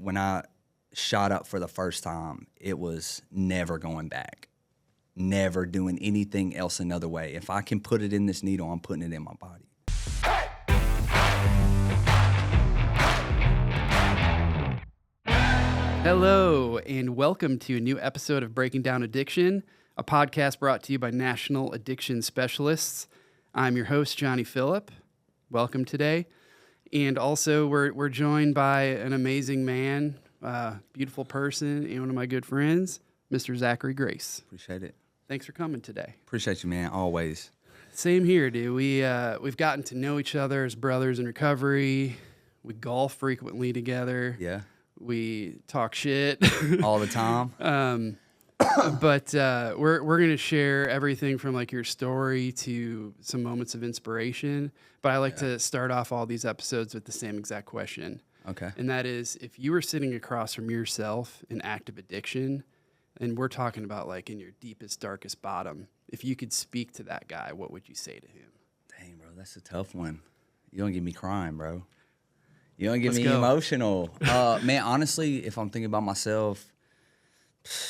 when I shot up for the first time, it was never going back, never doing anything else another way. If I can put it in this needle, I'm putting it in my body. Hello, and welcome to a new episode of Breaking Down Addiction, a podcast brought to you by National Addiction Specialists. I'm your host, Johnny Phillip. Welcome today. And also, we're joined by an amazing man, beautiful person, and one of my good friends, Mr. Zachary Grace. Appreciate it. Thanks for coming today. Appreciate you, man, always. Same here, dude. We've gotten to know each other as brothers in recovery. We golf frequently together. Yeah. We talk shit All the time. But we're going to share everything from like your story to some moments of inspiration. But I like to start off all these episodes with the same exact question. Okay. And that is, if you were sitting across from yourself in active addiction, and we're talking about like in your deepest, darkest bottom, if you could speak to that guy, what would you say to him? Dang, bro, that's a tough one. You don't get me crying, bro. You don't get Let's me go. emotional. Man, honestly, if I'm thinking about myself,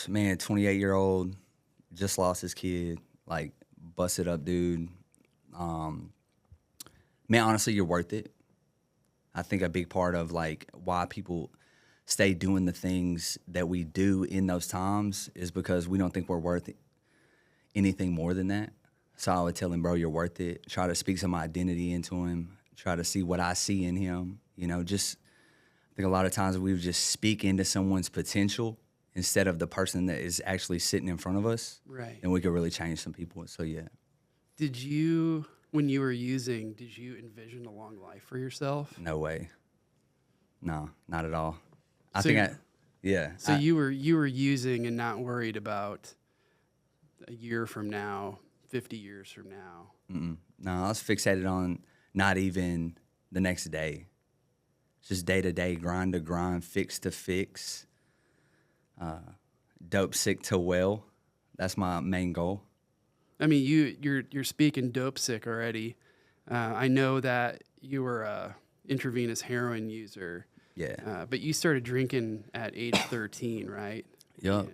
man, 28-year-old, just lost his kid, like, busted up dude. Man, honestly, you're worth it. I think a big part of, like, why people stay doing the things that we do in those times is because we don't think we're worth anything more than that. So I would tell him, bro, you're worth it. Try to speak some identity into him. Try to see what I see in him. You know, just I think a lot of times we would just speak into someone's potential instead of the person that is actually sitting in front of us. Right. And we could really change some people. So, yeah. Did you, when you were using, did you envision a long life for yourself? No way. No, not at all. So yeah. So you were using and not worried about a year from now, 50 years from now. No, I was fixated on not even the next day. Just day to day, grind to grind, fix to fix, dope sick to well. That's my main goal. I mean, you're speaking dope sick already. I know that you were a intravenous heroin user. Yeah. But you started drinking at age 13, right? Yep.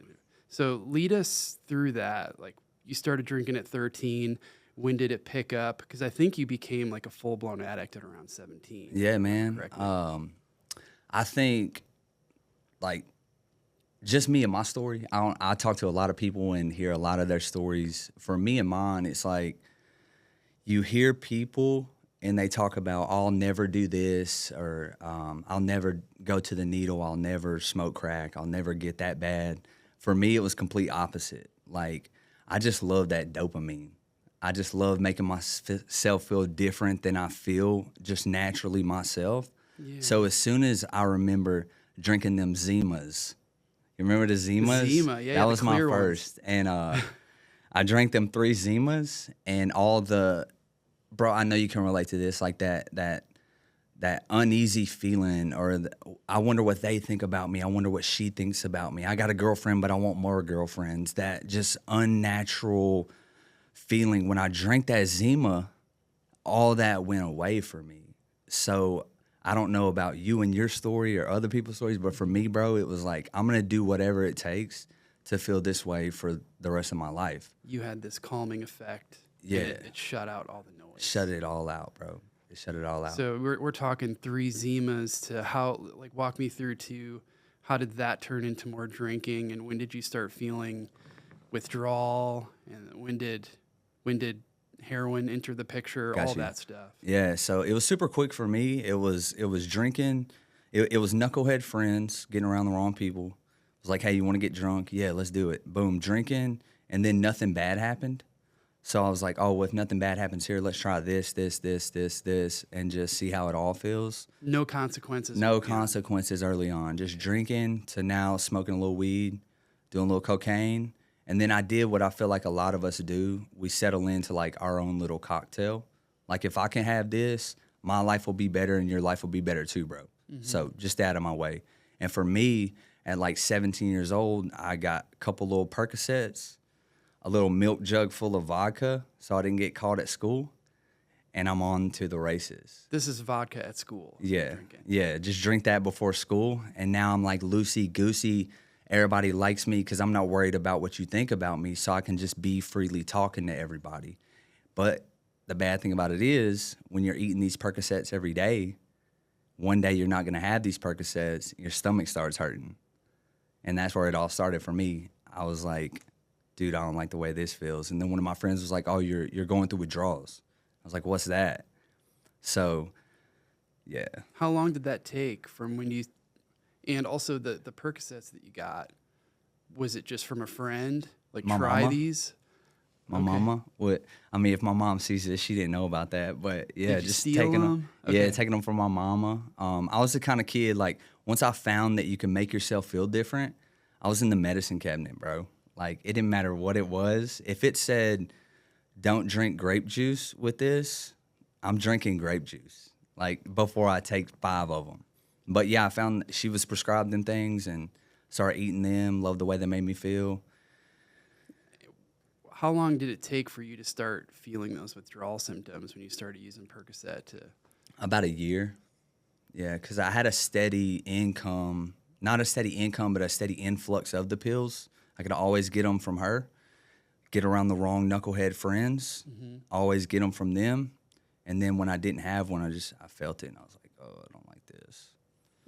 So lead us through that. Like, you started drinking at 13. When did it pick up? Because I think you became like a full-blown addict at around 17. Yeah, man. Correctly. I think, like, just me and my story. I talk to a lot of people and hear a lot of their stories. For me and mine, it's like you hear people and they talk about, I'll never do this, or I'll never go to the needle, I'll never smoke crack, I'll never get that bad. For me, it was complete opposite. Like, I just love that dopamine. I just love making myself feel different than I feel just naturally myself. Yeah. So as soon as I remember drinking them Zimas, you remember the Zimas? Zima, yeah, That the was my clear ones. first. And I drank them 3 Zimas, and all the, bro, I know you can relate to this, like that uneasy feeling, or I wonder what they think about me. I wonder what she thinks about me. I got a girlfriend, but I want more girlfriends. That just unnatural feeling. When I drank that Zima, all that went away for me. So I don't know about you and your story or other people's stories, but for me, bro, it was like, I'm going to do whatever it takes to feel this way for the rest of my life. You had this calming effect. Yeah. And it shut out all the noise. Shut it all out, bro. It shut it all out. So we're talking 3 Zimas to how, like, walk me through to how did that turn into more drinking, and when did you start feeling withdrawal, and when did heroin enter the picture, all that stuff? Yeah, so it was super quick for me. It was drinking. It was knucklehead friends getting around the wrong people. It was like, hey, you want to get drunk? Yeah, let's do it. Boom, drinking, and then nothing bad happened. So I was like, oh, well, if nothing bad happens here, let's try this, and just see how it all feels. No consequences. No consequences early on. Just drinking to now smoking a little weed, doing a little cocaine. And then I did what I feel like a lot of us do. We settle into like our own little cocktail. Like, if I can have this, my life will be better and your life will be better too, bro. Mm-hmm. So just out of my way. And for me, at like 17 years old, I got a couple little Percocets, a little milk jug full of vodka so I didn't get caught at school. and I'm on to the races. This is vodka at school. Yeah, yeah, just drink that before school, and now I'm like loosey-goosey. Everybody likes me because I'm not worried about what you think about me, so I can just be freely talking to everybody. But the bad thing about it is when you're eating these Percocets every day, one day you're not going to have these Percocets, your stomach starts hurting. And that's where it all started for me. I was like, dude, I don't like the way this feels. And then one of my friends was like, oh, you're going through withdrawals. I was like, what's that? So, yeah. How long did that take from when you, and also the Percocets that you got, was it just from a friend? Like, My try mama. these? My mama would, I mean, if my mom sees this, she didn't know about that. But yeah, Did you just steal taking them? them. Yeah, Okay. taking them from my mama. I was the kind of kid, like, once I found that you can make yourself feel different, I was in the medicine cabinet, bro. Like, it didn't matter what it was. If it said, don't drink grape juice with this, I'm drinking grape juice, like, before I take 5 of them. But yeah, I found she was prescribed them things and started eating them, loved the way they made me feel. How long did it take for you to start feeling those withdrawal symptoms when you started using Percocet to? About a year. Yeah, because I had a steady income, not a steady income, but a steady influx of the pills. I could always get them from her, get around the wrong knucklehead friends, always get them from them. And then when I didn't have one, I felt it, and I was like, oh, I don't like this.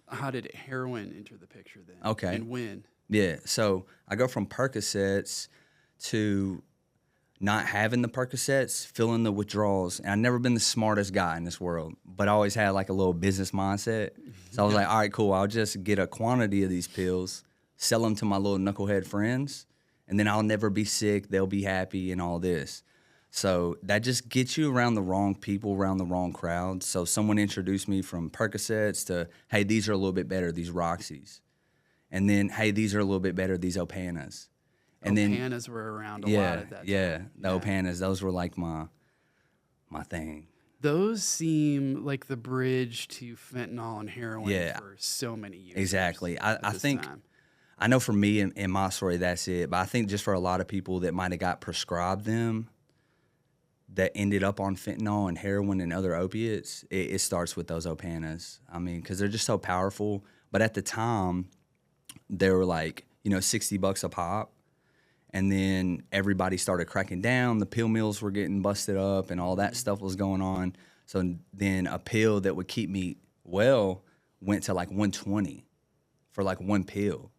How did heroin enter the picture then? Okay. And when? Yeah, so I go from Percocets to not having the Percocets, feeling the withdrawals. And I've never been the smartest guy in this world, but I always had like a little business mindset. So I was like, all right, cool, I'll just get a quantity of these pills, sell them to my little knucklehead friends, and then I'll never be sick, they'll be happy and all this. So that just gets you around the wrong people, around the wrong crowd. So someone introduced me from Percocets to, hey, these are a little bit better, these Roxys. And then, hey, these are a little bit better, these Opanas. And Opanas were around a lot at that time. Yeah, the Opanas, those were like my thing. Those seem like the bridge to fentanyl and heroin for so many years. Exactly. I this think, time. I know for me in my story, that's it. But I think just for a lot of people that might have got prescribed them, that ended up on fentanyl and heroin and other opiates, it starts with those Opanas. I mean, because they're just so powerful. But at the time, they were like, $60 a pop. And then everybody started cracking down. The pill mills were getting busted up and all that stuff was going on. So then a pill that would keep me well went to like $120 for like one pill.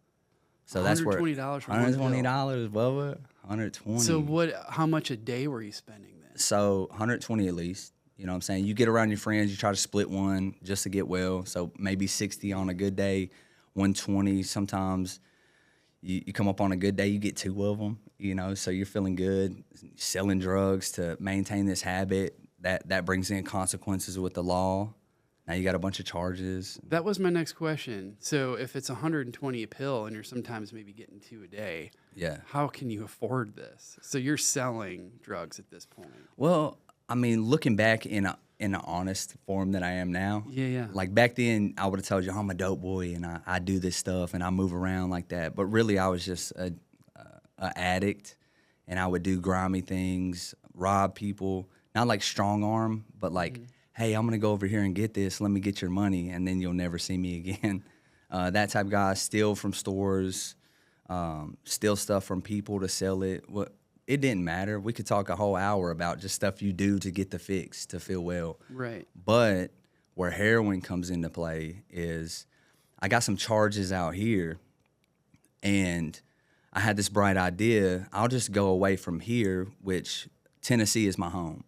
So that's where $120 for one pill. $120, Bubba. $120. So how much a day were you spending then? So $120 at least. You know what I'm saying? You get around your friends, you try to split one just to get well. So maybe 60 on a good day, 120 sometimes. You come up on a good day, you get 2 of them, so you're feeling good. Selling drugs to maintain this habit, that brings in consequences with the law. Now you got a bunch of charges. That was my next question. So if it's 120 a pill and you're sometimes maybe getting 2 a day, how can you afford this? So you're selling drugs at this point. Well, I mean, looking back in an honest form that I am now. Yeah. Like back then, I would have told you I'm a dope boy and I do this stuff and I move around like that. But really, I was just a addict, and I would do grimy things, rob people, not like strong arm, but like, hey, I'm gonna go over here and get this. Let me get your money, and then you'll never see me again. That type of guy. Steal from stores, steal stuff from people to sell it. It didn't matter. We could talk a whole hour about just stuff you do to get the fix, to feel well. Right. But where heroin comes into play is I got some charges out here, and I had this bright idea. I'll just go away from here, which Tennessee is my home.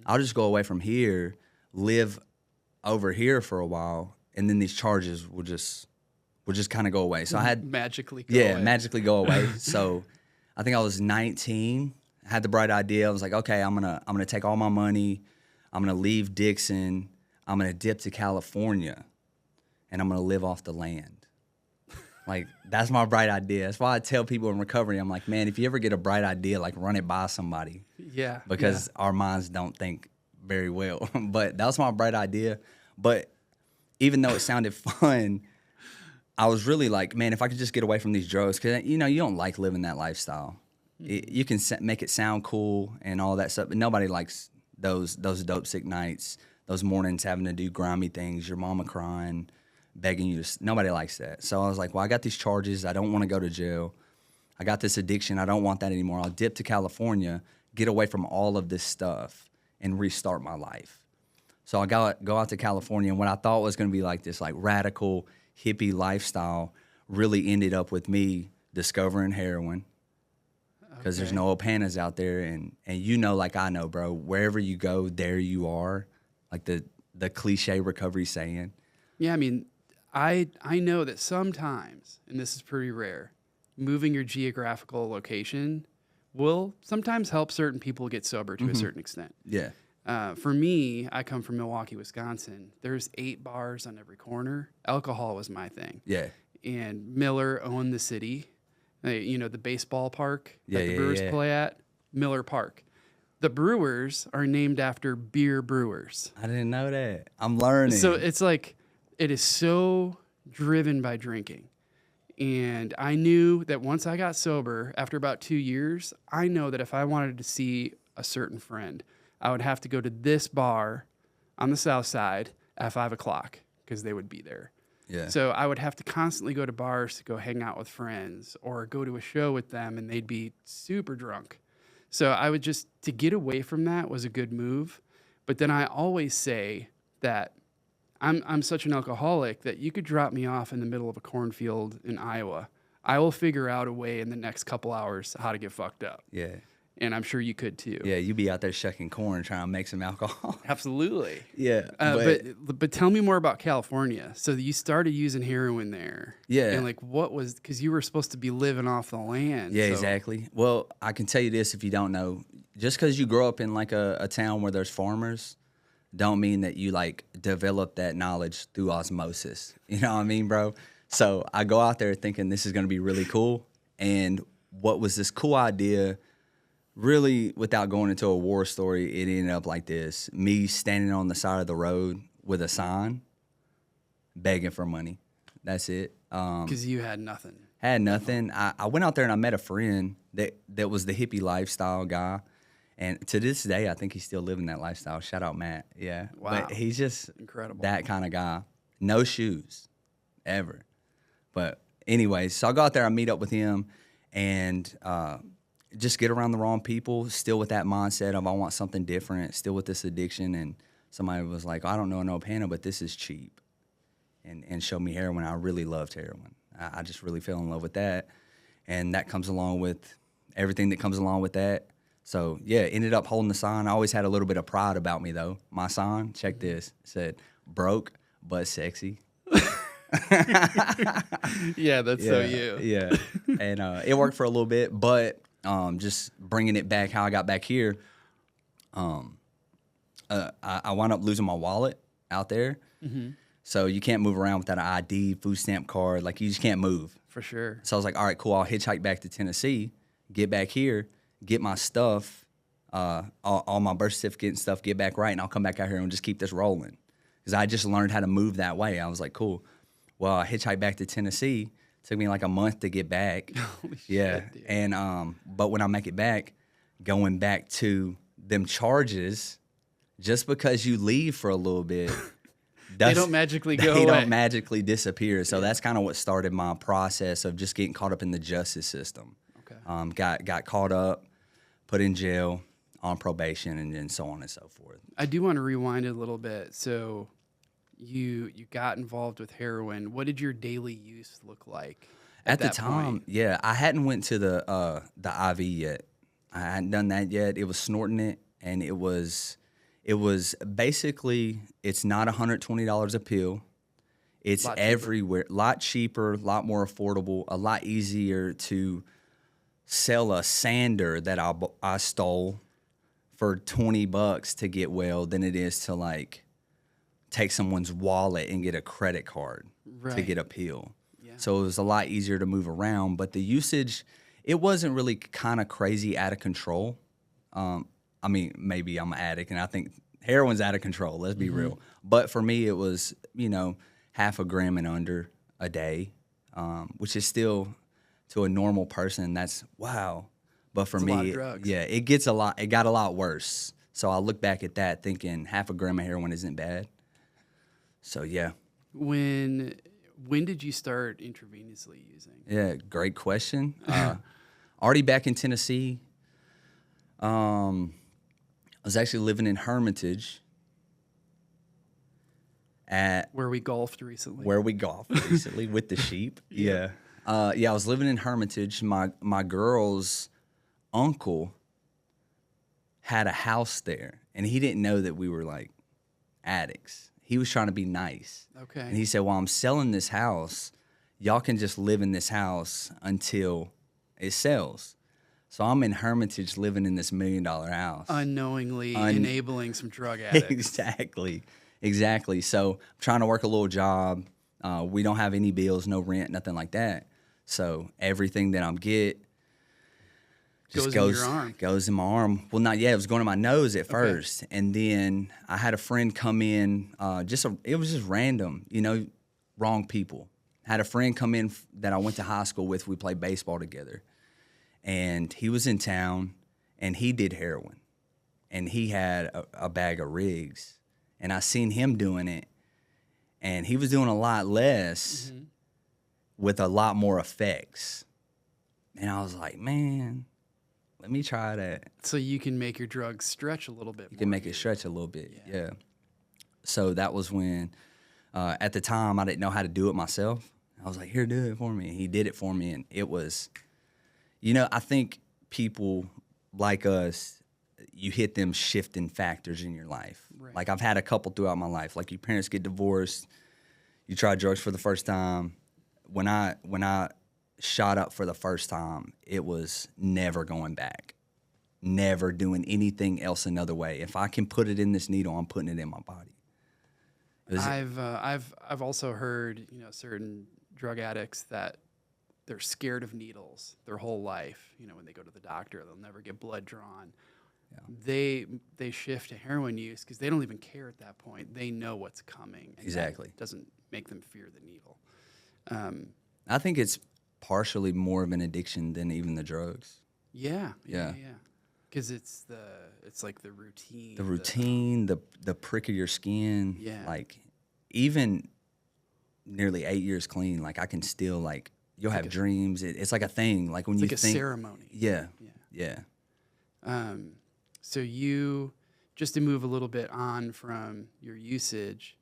I'll just go away from here, live over here for a while, and then these charges will just kind of go away. So I had magically go away. So I think I was 19. I had the bright idea. I was like, okay, I'm gonna take all my money. I'm gonna leave Dixon. I'm gonna dip to California, and I'm gonna live off the land. Like, that's my bright idea. That's why I tell people in recovery, I'm like, man, if you ever get a bright idea, like, run it by somebody. Yeah. Because our minds don't think very well. But that was my bright idea. But even though it sounded fun, I was really like, man, if I could just get away from these drugs, because, you don't like living that lifestyle. You can make it sound cool and all that stuff, but nobody likes those dope sick nights, those mornings having to do grimy things, your mama crying, begging you to. Nobody likes that. So I was like, well, I got these charges. I don't want to go to jail. I got this addiction. I don't want that anymore. I'll dip to California, get away from all of this stuff, and restart my life. So I go out to California, and what I thought was going to be like this like radical hippie lifestyle really ended up with me discovering heroin, because there's no Opanas out there, and like I know, bro, wherever you go, there you are, like the cliche recovery saying. Yeah, I mean, I know that sometimes, and this is pretty rare, moving your geographical location will sometimes help certain people get sober to a certain extent. Yeah. For me, I come from Milwaukee, Wisconsin. There's 8 bars on every corner. Alcohol was my thing. Yeah. And Miller owned the city. The baseball park that the Brewers play at, Miller Park. The Brewers are named after beer brewers. I didn't know that. I'm learning. So it's like, it is so driven by drinking. And I knew that once I got sober, after about 2 years, I know that if I wanted to see a certain friend, I would have to go to this bar on the south side at 5 o'clock because they would be there. Yeah. So I would have to constantly go to bars to go hang out with friends or go to a show with them, and they'd be super drunk. So I would to get away from that was a good move. But then I always say that I'm such an alcoholic that you could drop me off in the middle of a cornfield in Iowa. I will figure out a way in the next couple hours how to get fucked up. Yeah. And I'm sure you could too. Yeah, you be out there shucking corn trying to make some alcohol. Absolutely. Yeah. But tell me more about California. So you started using heroin there. Yeah. And like because you were supposed to be living off the land. Yeah, so. exactly. Well, I can tell you this if you don't know. Just because you grow up in like a town where there's farmers, don't mean that you like develop that knowledge through osmosis. You know what I mean, bro? So I go out there thinking this is going to be really cool. And what was this cool idea, really, without going into a war story, it ended up like this. Me standing on the side of the road with a sign, begging for money. That's it. Because you had nothing. Had nothing. I went out there and I met a friend that was the hippie lifestyle guy. And to this day, I think he's still living that lifestyle. Shout out, Matt. Yeah. Wow. But he's just incredible. That kind of guy. No shoes, ever. But anyways, so I go out there, I meet up with him, and just get around the wrong people, still with that mindset of I want something different, still with this addiction. And somebody was like, I don't know an Opana, but this is cheap. And showed me heroin. I really loved heroin. I just really fell in love with that. And that comes along with everything that comes along with that. So, yeah, ended up holding the sign. I always had a little bit of pride about me, though. My sign, check this, said, broke but sexy. Yeah, that's so you. Yeah. And it worked for a little bit, but just bringing it back how I got back here, I wound up losing my wallet out there. Mm-hmm. So you can't move around without an ID, food stamp card. Like, you just can't move. For sure. So I was like, all right, cool. I'll hitchhike back to Tennessee, get back here, get my stuff, all my birth certificate and stuff, get back right, and I'll come back out here and just keep this rolling. Because I just learned how to move that way. I was like, cool. Well, I hitchhiked back to Tennessee. It took me like a month to get back. Holy yeah. Shit, dude. And but when I make it back, going back to them charges, just because you leave for a little bit, they don't magically go away. They don't magically disappear. So that's kind of what started my process of just getting caught up in the justice system. Okay. Got caught up, put in jail, on probation, and then so on and so forth. I do want to rewind it a little bit. So you got involved with heroin. What did your daily use look like at the time? Point? Yeah, I hadn't went to the IV yet. I hadn't done that yet. It was snorting it, and it was basically, it's not $120 a pill. It's everywhere. A lot cheaper, a lot more affordable, a lot easier to sell a sander that I stole for $20 to get well than it is to like take someone's wallet and get a credit card to get a pill. Yeah. So it was a lot easier to move around, but the usage, it wasn't really kind of crazy out of control. I mean, maybe I'm an addict, and I think heroin's out of control. Let's be real. But for me, it was, half a gram and under a day, which is still, to a normal person, that's wow. But for me, a lot of drugs. Yeah, it got a lot worse. So I look back at that thinking half a gram of heroin isn't bad. So, yeah. When did you start intravenously using? Yeah, great question. Already back in Tennessee. I was actually living in Hermitage at where we golfed recently. With the sheep. Yeah. I was living in Hermitage. My girl's uncle had a house there, and he didn't know that we were like addicts. He was trying to be nice. Okay. And he said, well, I'm selling this house. Y'all can just live in this house until it sells. So I'm in Hermitage living in this $1 million house. Unknowingly enabling some drug addicts. Exactly. So I'm trying to work a little job. We don't have any bills, no rent, nothing like that. So everything that I'm get just in your arm. Goes in my arm. Well, not yet. It was going in my nose at first. And then I had a friend come in. It was just random, wrong people. Had a friend come in that I went to high school with. We played baseball together. And he was in town, and he did heroin. And he had a bag of rigs. And I seen him doing it. And he was doing a lot less with a lot more effects. And I was like, man, let me try that. So you can make your drugs stretch a little bit more. You can make it stretch a little bit, yeah. So that was when, at the time, I didn't know how to do it myself. I was like, here, do it for me. And he did it for me, and it was, I think people like us, you hit them shifting factors in your life. Right. Like I've had a couple throughout my life. Like your parents get divorced, you try drugs for the first time. When I shot up for the first time, it was never going back, never doing anything else another way. If I can put it in this needle, I'm putting it in my body. I've also heard certain drug addicts that they're scared of needles their whole life. When they go to the doctor, they'll never get blood drawn. Yeah. They shift to heroin use because they don't even care at that point. They know what's coming. And exactly. That doesn't make them fear the needle. I think it's partially more of an addiction than even the drugs. Yeah. Because it's like the routine. The routine, the prick of your skin. Yeah. Like even nearly 8 years clean, like I can still you'll have dreams. It's like a thing. Like when you think a ceremony. Yeah. So you, just to move a little bit on from your usage,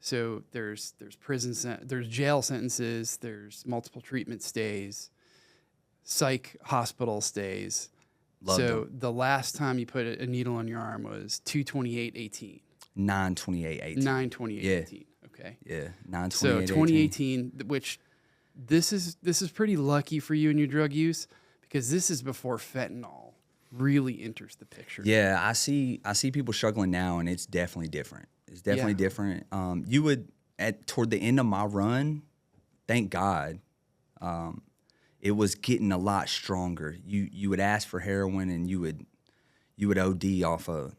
so there's there's jail sentences, there's multiple treatment stays, psych hospital stays. So the last time you put a needle on your arm was 2/28/18. 9/28/18. 9/28/18. Okay. Yeah. 9/28/18. So 2018, which this is pretty lucky for you in your drug use because this is before fentanyl really enters the picture. Yeah, I see people struggling now, and it's definitely different. It's definitely different. You would toward the end of my run, thank God, it was getting a lot stronger. You would ask for heroin, and you would OD off of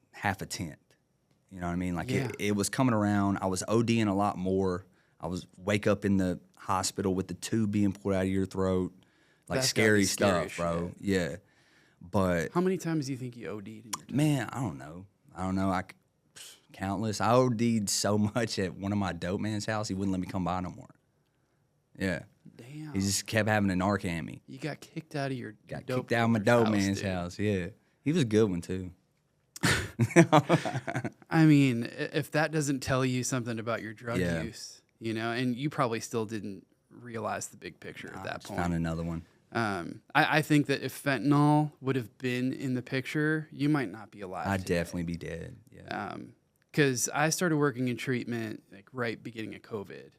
half a tenth. You know what I mean? Like it was coming around. I was ODing a lot more. I was wake up in the hospital with the tube being pulled out of your throat, like scary stuff, bro. Yeah. But how many times do you think you OD'd in your time? Man, I don't know. Countless. I OD'd so much at one of my dope man's house, he wouldn't let me come by no more. Yeah. Damn. He just kept having a Narcan me. You got kicked out of your kicked out of my dope man's house. Yeah. He was a good one too. I mean, if that doesn't tell you something about your drug use, and you probably still didn't realize the big picture at that point. Found another one. I think that if fentanyl would have been in the picture, you might not be alive. I'd definitely be dead. Yeah. Because I started working in treatment right beginning of COVID,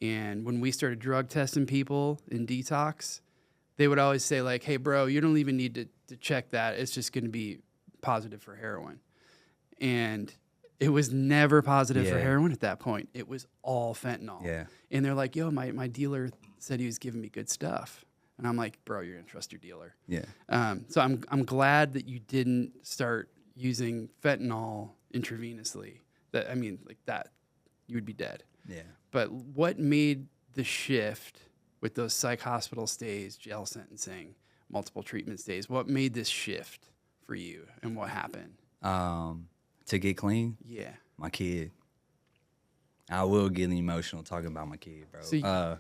and when we started drug testing people in detox, they would always say "Hey, bro, you don't even need to check that. It's just going to be positive for heroin," and it was never positive for heroin at that point. It was all fentanyl. Yeah. And they're like, "Yo, my dealer said he was giving me good stuff." And I'm like, bro, you're gonna trust your dealer. Yeah. So I'm glad that you didn't start using fentanyl intravenously. That you would be dead. Yeah. But what made the shift with those psych hospital stays, jail sentencing, multiple treatment stays? What made this shift for you, and what happened? To get clean, Yeah. my kid. I will get emotional talking about my kid, bro. So,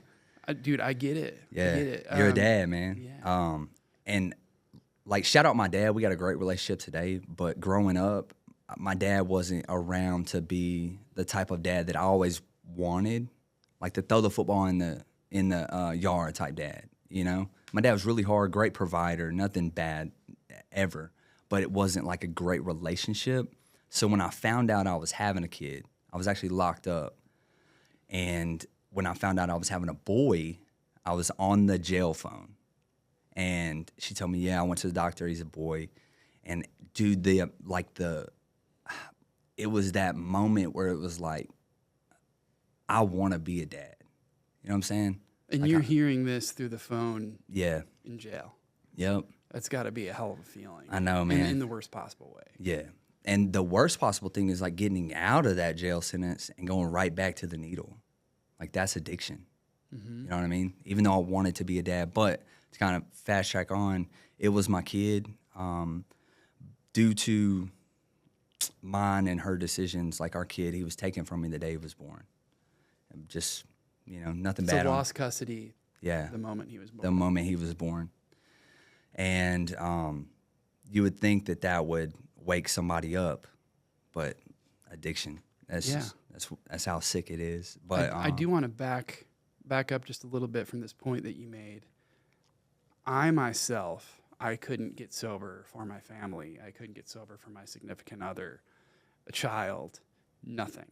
dude, I get it. Yeah, I get it. you're a dad, man. Yeah. And like, shout out my dad. We got a great relationship today. But growing up, my dad wasn't around to be the type of dad that I always wanted, like to throw the football in the yard type dad. You know, my dad was really hard, great provider, nothing bad ever, but it wasn't like a great relationship. So when I found out I was having a kid, I was actually locked up. And when I found out I was having a boy, I was on the jail phone. And she told me, yeah, I went to the doctor, he's a boy. And dude, it was that moment where it was like, I want to be a dad. You know what I'm saying? And like you're hearing this through the phone Yeah. in jail. Yep. That's got to be a hell of a feeling. I know, man. In the worst possible way. Yeah. And the worst possible thing is like getting out of that jail sentence and going right back to the needle. Like that's addiction. You know what I mean? Even though I wanted to be a dad, but to kind of fast track on, it was my kid. Due to mine and her decisions, like our kid, he was taken from me the day he was born. Just, nothing bad. So lost custody. Yeah. The moment he was born. The moment he was born. And you would think that would wake somebody up, but addiction. That's how sick it is. But I do want to back up just a little bit from this point that you made. I couldn't get sober for my family. I couldn't get sober for my significant other, a child, nothing.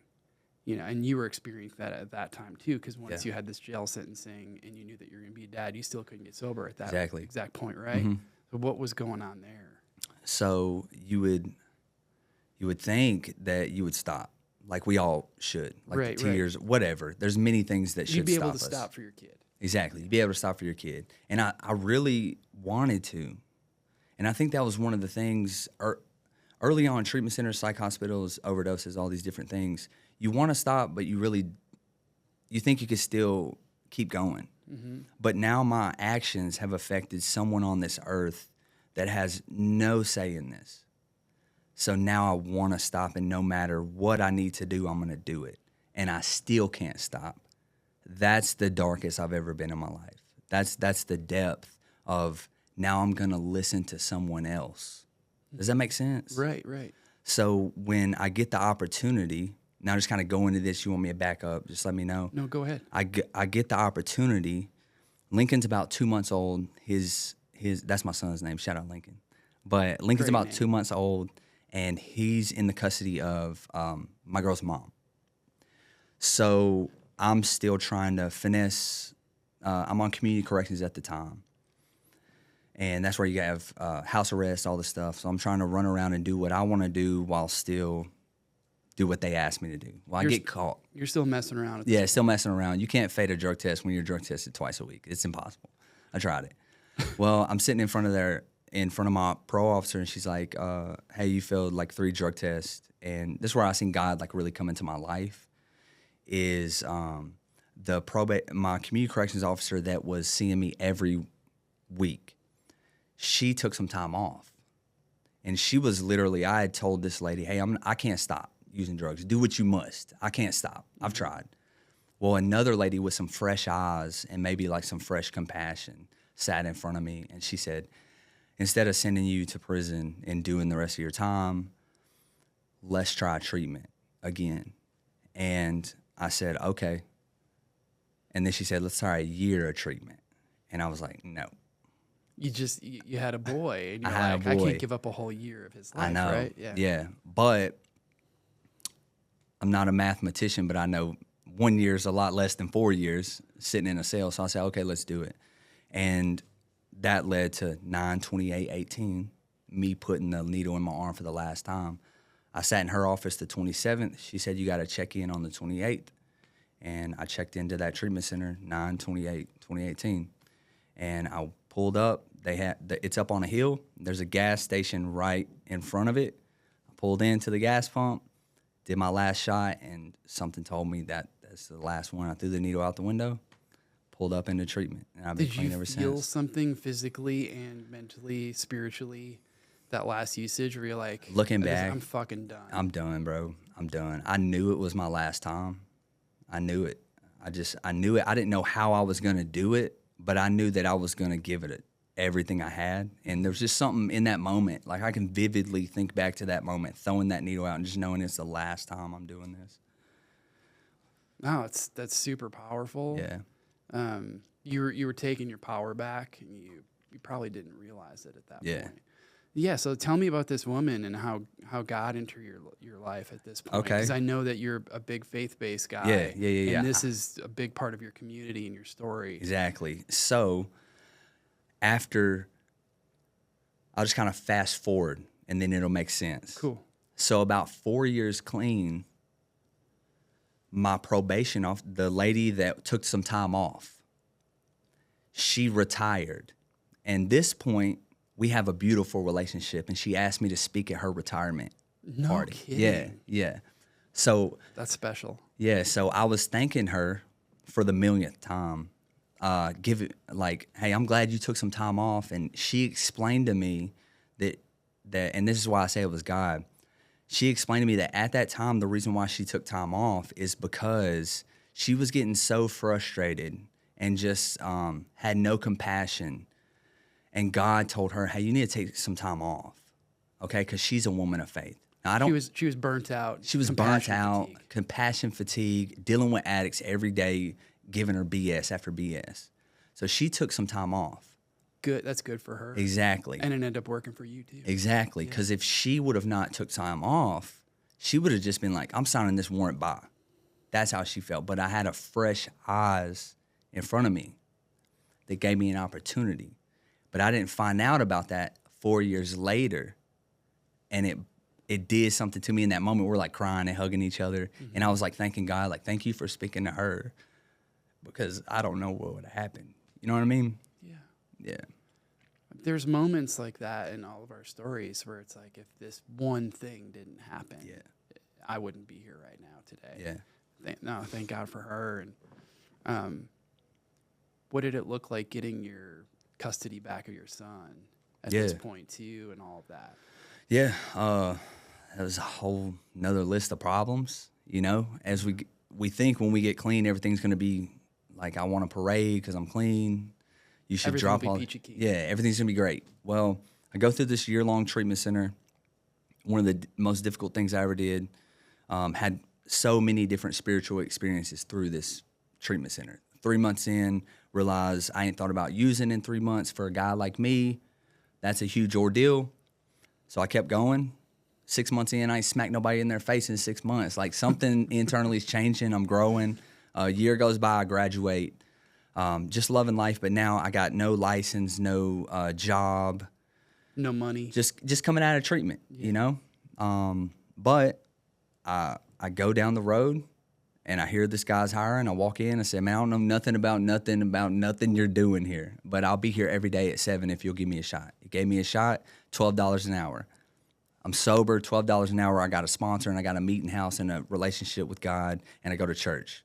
And you were experiencing that at that time too, because once you had this jail sentencing and you knew that you were going to be a dad, you still couldn't get sober at that exact point, right? Mm-hmm. So what was going on there? So you would think that you would stop, like we all should, like the tears, whatever. There's many things that should You'd be stop able to us. stop for your kid. Exactly. You'd be able to stop for your kid. And I really wanted to. And I think that was one of the things early on, treatment centers, psych hospitals, overdoses, all these different things. You want to stop, but you think you could still keep going. Mm-hmm. But now my actions have affected someone on this earth that has no say in this. So now I want to stop, and no matter what I need to do, I'm going to do it. And I still can't stop. That's the darkest I've ever been in my life. That's the depth of now I'm going to listen to someone else. Does that make sense? Right. So when I get the opportunity, now just kind of go into this, you want me to back up, just let me know. No, go ahead. I get the opportunity. Lincoln's about 2 months old. His that's my son's name. Shout out Lincoln. But Lincoln's Great about name. 2 months old, and he's in the custody of my girl's mom. So I'm still trying to finesse. I'm on community corrections at the time. And that's where you have house arrest, all this stuff. So I'm trying to run around and do what I want to do while still do what they asked me to do. Well, I get caught. You're still messing around. Yeah, still messing around. You can't fake a drug test when you're drug tested twice a week. It's impossible. I tried it. Well, I'm sitting in front of my parole officer, and she's like, hey, you failed like 3 drug tests. And this is where I seen God like really come into my life is my community corrections officer that was seeing me every week. She took some time off, and she was literally, I had told this lady, hey, I can't stop using drugs. Do what you must. I can't stop. I've tried. Well, another lady with some fresh eyes and maybe like some fresh compassion sat in front of me, and she said, instead of sending you to prison and doing the rest of your time, let's try treatment again. And I said, okay. And then she said, let's try a year of treatment. And I was like, no. You had a boy, and you're I like, I can't give up a whole year of his life, I know. right? Yeah. But I'm not a mathematician, but I know 1 year is a lot less than 4 years sitting in a cell. So I said, okay, let's do it. And that led to 9/28/18, me putting the needle in my arm for the last time. I sat in her office the 27th. She said, you got to check in on the 28th. And I checked into that treatment center 9/28/2018. And I pulled up. It's up on a hill. There's a gas station right in front of it. I pulled into the gas pump, did my last shot, and something told me that that's the last one. I threw the needle out the window, pulled up into treatment, and I've been clean ever since. Did you feel something physically and mentally, spiritually that last usage where you're like, Looking back, I'm fucking done. I'm done, bro. I'm done. I knew it was my last time. I knew it. I knew it. I didn't know how I was going to do it, but I knew that I was going to give it everything I had. And there was just something in that moment. Like, I can vividly think back to that moment, throwing that needle out and just knowing it's the last time I'm doing this. No, that's super powerful. Yeah. You were taking your power back, and you probably didn't realize it at that Yeah. point. Yeah, so tell me about this woman and how God entered your life at this point. Okay. Because I know that you're a big faith-based guy. Yeah. And this is a big part of your community and your story. Exactly. So after, I'll just kind of fast forward, and then it'll make sense. Cool. So about 4 years clean, my probation off, the lady that took some time off, she retired. And this point, we have a beautiful relationship, and she asked me to speak at her retirement party. Kidding. Yeah. So That's special. yeah, so I was thanking her for the millionth time. Hey, I'm glad you took some time off. And she explained to me that, and this is why I say it was God. She explained to me that at that time, the reason why she took time off is because she was getting so frustrated and just had no compassion. And God told her, hey, you need to take some time off, okay? Because she's a woman of faith. Now, She was burnt out. She was burnt out, compassion fatigue, dealing with addicts every day, giving her BS after BS. So she took some time off. Good. That's good for her. Exactly. And it ended up working for you too. Exactly. Because if she would have not took time off, she would have just been like, I'm signing this warrant by. That's how she felt. But I had a fresh eyes in front of me that gave me an opportunity. But I didn't find out about that 4 years later. And it did something to me in that moment. We're like crying and hugging each other. Mm-hmm. And I was like thanking God, like, thank you for speaking to her, because I don't know what would have happened. You know what I mean? Yeah. Yeah. There's moments like that in all of our stories where it's like, if this one thing didn't happen, I wouldn't be here right now today. Yeah. Thank God for her. And what did it look like getting your custody back of your son at this point too, and all of that? Yeah. That was a whole another list of problems, you know, as we think when we get clean, everything's going to be like, I want a parade because I'm clean. You should drop all. Yeah, everything's going to be great. Well, I go through this year-long treatment center. One of the most difficult things I ever did. Had so many different spiritual experiences through this treatment center. 3 months in, realized I ain't thought about using in 3 months. For a guy like me, that's a huge ordeal. So I kept going. 6 months in, I ain't smacked nobody in their face in 6 months. Like, something internally is changing. I'm growing. A year goes by, I graduate. Just loving life, but now I got no license, no job. No money. Just coming out of treatment, you know? But I go down the road, and I hear this guy's hiring. I walk in. I say, man, I don't know nothing about nothing you're doing here, but I'll be here every day at 7 if you'll give me a shot. He gave me a shot, $12 an hour. I'm sober, $12 an hour. I got a sponsor, and I got a meeting house and a relationship with God, and I go to church.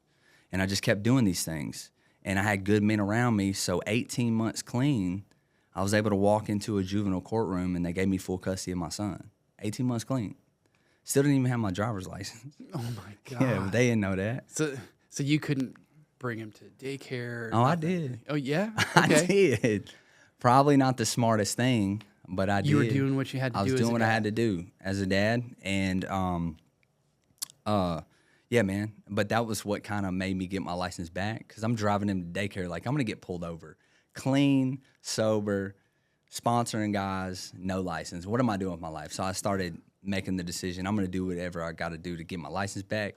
And I just kept doing these things. And I had good men around me, so 18 months clean, I was able to walk into a juvenile courtroom, and they gave me full custody of my son. 18 months clean. Still didn't even have my driver's license. Oh, my God. Yeah, but they didn't know that. So you couldn't bring him to daycare? Oh, I did. Oh, yeah? Okay. Okay. I did. Probably not the smartest thing, but I did. You were doing what you had to do as a dad. I was doing what I had to do as a dad. And, yeah, man. But that was what kind of made me get my license back, because I'm driving him to daycare like I'm going to get pulled over. Clean, sober, sponsoring guys, no license. What am I doing with my life? So I started making the decision, I'm going to do whatever I got to do to get my license back.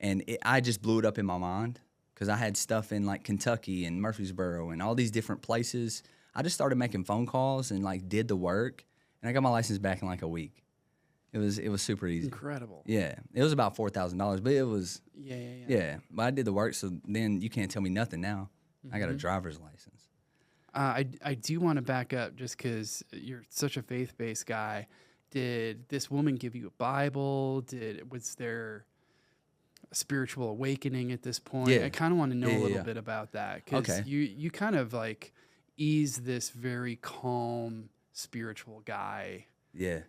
And I just blew it up in my mind, because I had stuff in like Kentucky and Murfreesboro and all these different places. I just started making phone calls and like did the work, and I got my license back in like a week. It was super easy. Incredible. Yeah. It was about $4,000, but it was. Yeah. But I did the work, so then you can't tell me nothing now. Mm-hmm. I got a driver's license. I do want to back up, just because you're such a faith-based guy. Did this woman give you a Bible? Was there a spiritual awakening at this point? Yeah. I kind of want to know a little bit about that, because you kind of like ease this very calm spiritual guy Yeah.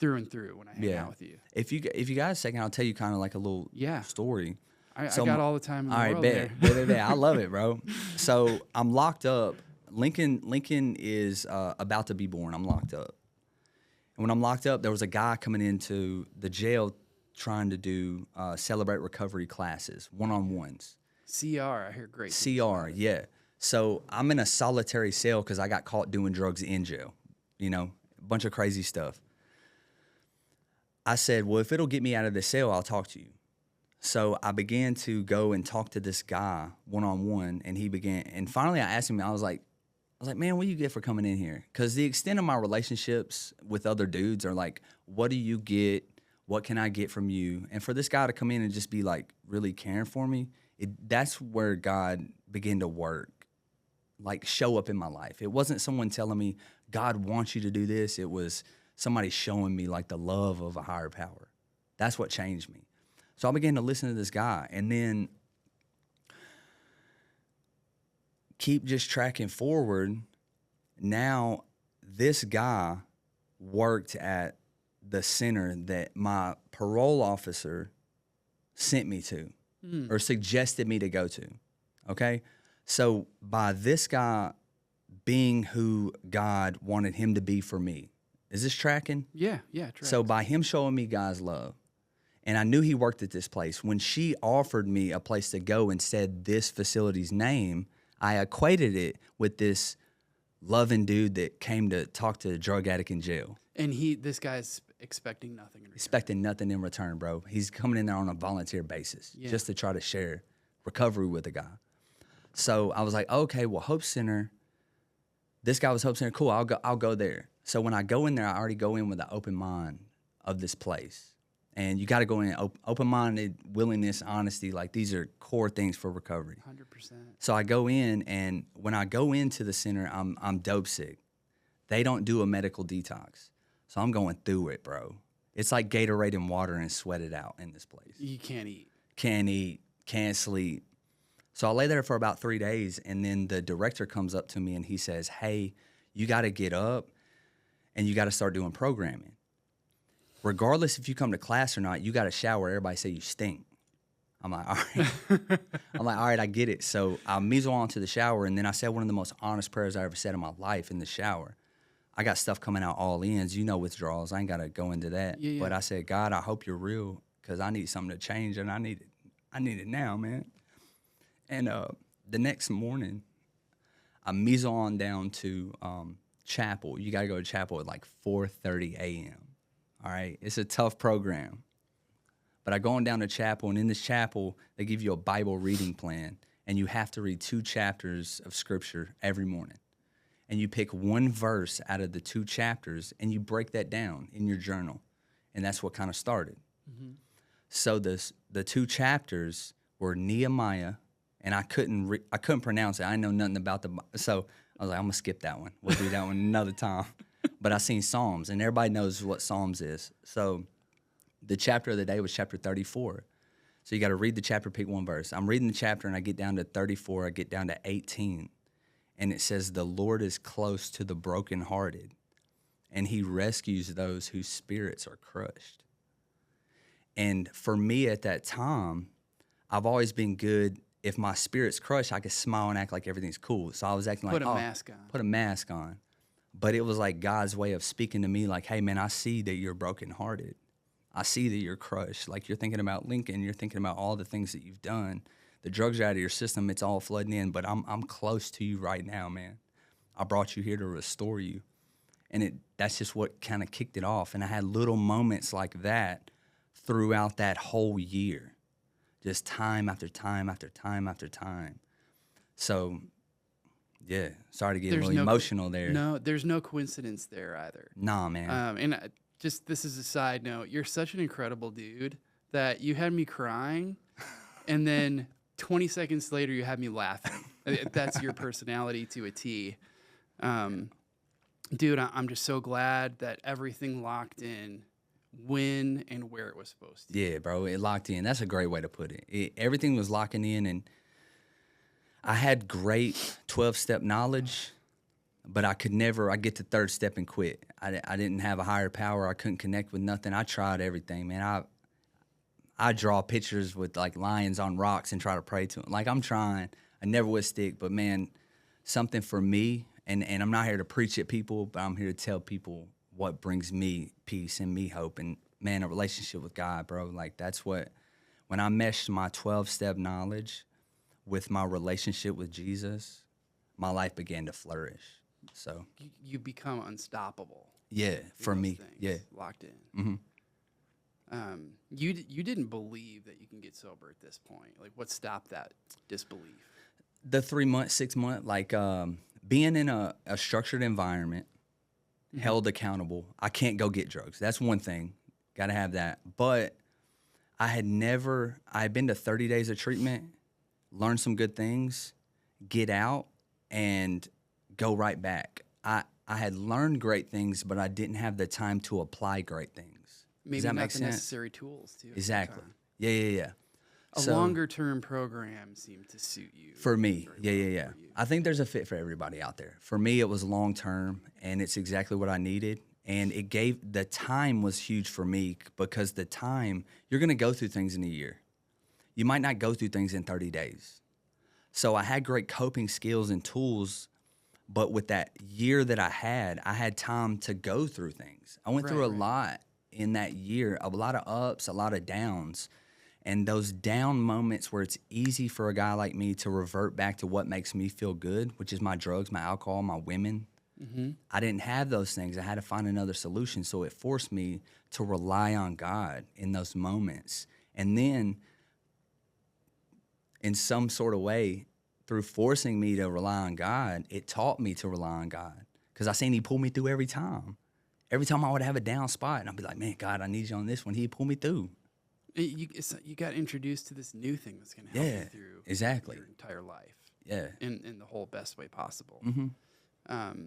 Through and through when I hang out with you. If you got a second, I'll tell you kind of like a little story. I got all the time in the world bet. I love it, bro. So I'm locked up. Lincoln is about to be born. I'm locked up. And when I'm locked up, there was a guy coming into the jail trying to do celebrate recovery classes, one-on-ones. CR, I hear great. CR, yeah. So I'm in a solitary cell because I got caught doing drugs in jail. You know, a bunch of crazy stuff. I said, well, if it'll get me out of the cell, I'll talk to you. So I began to go and talk to this guy one-on-one, and finally I asked him, I was like, man, what do you get for coming in here? Because the extent of my relationships with other dudes are like, what do you get? What can I get from you? And for this guy to come in and just be like really caring for me, that's where God began to work, like show up in my life. It wasn't someone telling me, God wants you to do this. It was somebody showing me like the love of a higher power. That's what changed me. So I began to listen to this guy, and then keep just tracking forward. Now, this guy worked at the center that my parole officer sent me to or suggested me to go to. Okay? So by this guy being who God wanted him to be for me, is this tracking? Yeah, tracking. So by him showing me God's love, and I knew he worked at this place, when she offered me a place to go and said this facility's name, I equated it with this loving dude that came to talk to a drug addict in jail. And this guy's expecting nothing in return. Expecting nothing in return, bro. He's coming in there on a volunteer basis just to try to share recovery with a guy. So I was like, okay, well, Hope Center, this guy was Hope Center. Cool, I'll go there. So when I go in there, I already go in with an open mind of this place. And you got to go in open-minded, willingness, honesty. Like, these are core things for recovery. 100%. So I go in, and when I go into the center, I'm dope sick. They don't do a medical detox. So I'm going through it, bro. It's like Gatorade and water and sweat it out in this place. You can't eat. Can't eat, can't sleep. So I lay there for about 3 days, and then the director comes up to me, and he says, hey, you got to get up, and you got to start doing programming. Regardless if you come to class or not, you got to shower. Everybody say you stink. I'm like, all right. All right, I get it. So I measle on to the shower, and then I said one of the most honest prayers I ever said in my life in the shower. I got stuff coming out all ends. You know, withdrawals. I ain't got to go into that. Yeah. But I said, God, I hope you're real, because I need something to change, and I need it now, man. And the next morning, I measle on down to chapel. You got to go to chapel at like 4:30 a.m. All right, it's a tough program. But I go on down to chapel, and in this chapel, they give you a Bible reading plan, and you have to read 2 chapters of Scripture every morning. And you pick one verse out of the 2 chapters, and you break that down in your journal. And that's what kind of started. Mm-hmm. So the 2 chapters were Nehemiah, and I couldn't pronounce it. I know nothing about so I was like, I'm going to skip that one. We'll do that one another time. But I seen Psalms, and everybody knows what Psalms is. So the chapter of the day was chapter 34. So you got to read the chapter, pick one verse. I'm reading the chapter, and I get down to 34. I get down to 18. And it says, the Lord is close to the brokenhearted, and he rescues those whose spirits are crushed. And for me at that time, I've always been good. If my spirit's crushed, I could smile and act like everything's cool. So I was acting like, put a mask on. But it was like God's way of speaking to me like, hey, man, I see that you're brokenhearted. I see that you're crushed. Like, you're thinking about Lincoln. You're thinking about all the things that you've done. The drugs are out of your system. It's all flooding in. But I'm close to you right now, man. I brought you here to restore you. And that's just what kind of kicked it off. And I had little moments like that throughout that whole year. Just time after time after time after time. So... yeah, sorry to get a little emotional there. No, there's no coincidence there either. Nah, man. And just this is a side note. You're such an incredible dude that you had me crying, and then 20 seconds later you had me laughing. That's your personality to a T. Dude, I'm just so glad that everything locked in when and where it was supposed to. Yeah, bro, it locked in. That's a great way to put it. Everything was locking in, and I had great 12-step knowledge, but I get to third step and quit. I didn't have a higher power. I couldn't connect with nothing. I tried everything, man. I draw pictures with like lions on rocks and try to pray to them. Like I'm trying. I never would stick, but man, something for me, and I'm not here to preach at people, but I'm here to tell people what brings me peace and me hope. And man, a relationship with God, bro. Like that's what, when I meshed my 12-step knowledge with my relationship with Jesus, my life began to flourish. So you become unstoppable. Yeah, for me. Things, yeah. Locked in. Mm-hmm. You didn't believe that you can get sober at this point. Like, what stopped that disbelief? The 3 month, 6 month, like being in a structured environment, held accountable. I can't go get drugs. That's one thing. Got to have that. But I had been to 30 days of treatment, learned some good things, get out, and go right back. I had learned great things, but I didn't have the time to apply great things. Maybe Does that not make the sense? necessary tools, too. Exactly. Yeah. A longer-term program seemed to suit you. For me, well yeah. I think there's a fit for everybody out there. For me, it was long-term, and it's exactly what I needed. And the time was huge for me because the time, you're going to go through things in a year. You might not go through things in 30 days. So I had great coping skills and tools, but with that year that I had time to go through things. I went through a lot in that year, a lot of ups, a lot of downs. And those down moments where it's easy for a guy like me to revert back to what makes me feel good, which is my drugs, my alcohol, my women. I didn't have those things. I had to find another solution. So it forced me to rely on God in those moments. And then in some sort of way, through forcing me to rely on God, it taught me to rely on God. Because I seen he pull me through every time. Every time I would have a down spot, and I'd be like, man, God, I need you on this one. He'd pull me through. You got introduced to this new thing that's going to help you through your entire life. Yeah. In the whole best way possible. Mm-hmm.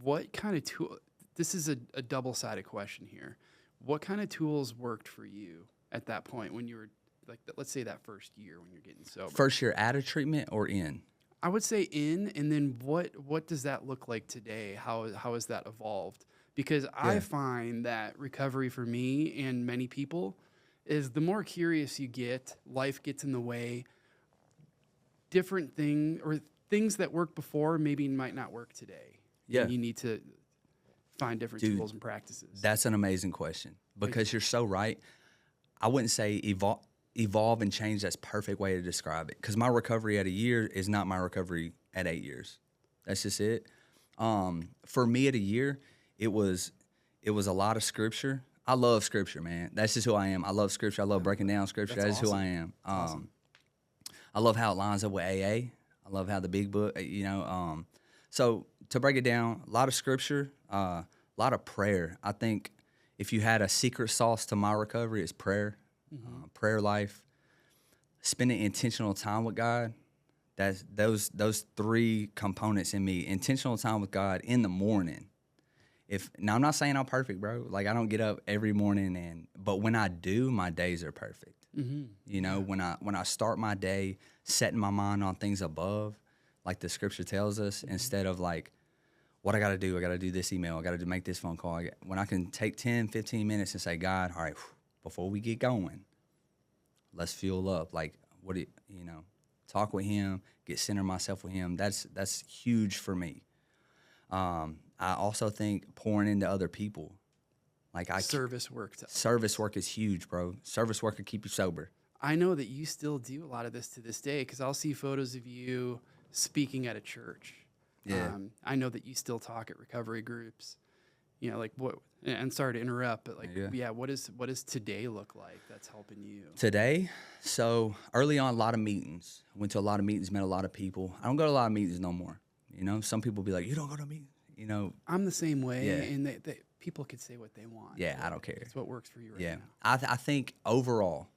What kind of tool? This is a double-sided question here. What kind of tools worked for you at that point when you were, like, let's say that first year when you're getting sober? First year out of treatment or in? I would say in, and then what does that look like today? How has that evolved? Because I find that recovery for me and many people is the more curious you get, life gets in the way. Different things that worked before maybe might not work today. Yeah. And you need to find different tools and practices. That's an amazing question because you're so right. I wouldn't say evolve and change. That's a perfect way to describe it. Because my recovery at a year is not my recovery at 8 years. That's just it. For me at a year, it was a lot of scripture. I love scripture, man. That's just who I am. I love scripture. I love breaking down scripture. That's who I am. Awesome. I love how it lines up with AA. I love how the big book, so to break it down, a lot of scripture, a lot of prayer. I think if you had a secret sauce to my recovery, it's prayer, prayer life, spending intentional time with God. That's those three components in me. Intentional time with God in the morning. Now I'm not saying I'm perfect, bro. Like I don't get up every morning, but when I do, my days are perfect. When I start my day setting my mind on things above, like the scripture tells us, instead of like, what I got to do, I got to do this email, I got to make this phone call. When I can take 10, 15 minutes and say, God, all right, before we get going, let's fuel up. Like, talk with him, get centered myself with him. That's huge for me. I also think pouring into other people. Like service work. Service work is huge, bro. Service work can keep you sober. I know that you still do a lot of this to this day because I'll see photos of you speaking at a church. Yeah. I know that you still talk at recovery groups. Like what? And sorry to interrupt, but what does today look like that's helping you? Today, so early on, a lot of meetings. Went to a lot of meetings, met a lot of people. I don't go to a lot of meetings no more. Some people be like, you don't go to meetings. I'm the same way, and they people could say what they want. Yeah, I don't care. It's what works for you right now. I think overall,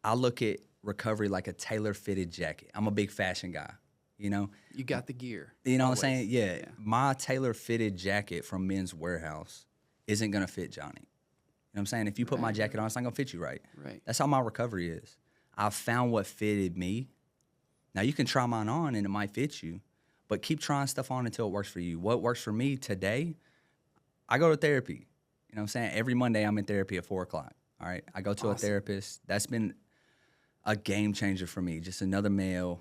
I look at recovery like a tailor-fitted jacket. I'm a big fashion guy, You got the gear. You know what I'm saying? Yeah. My tailor-fitted jacket from Men's Warehouse isn't going to fit Johnny. You know what I'm saying? If you put my jacket on, it's not going to fit you right. Right. That's how my recovery is. I found what fitted me. Now, you can try mine on and it might fit you, but keep trying stuff on until it works for you. What works for me today, I go to therapy. You know what I'm saying? Every Monday I'm in therapy at 4 o'clock. All right. I go to a therapist. That's been a game changer for me. Just another male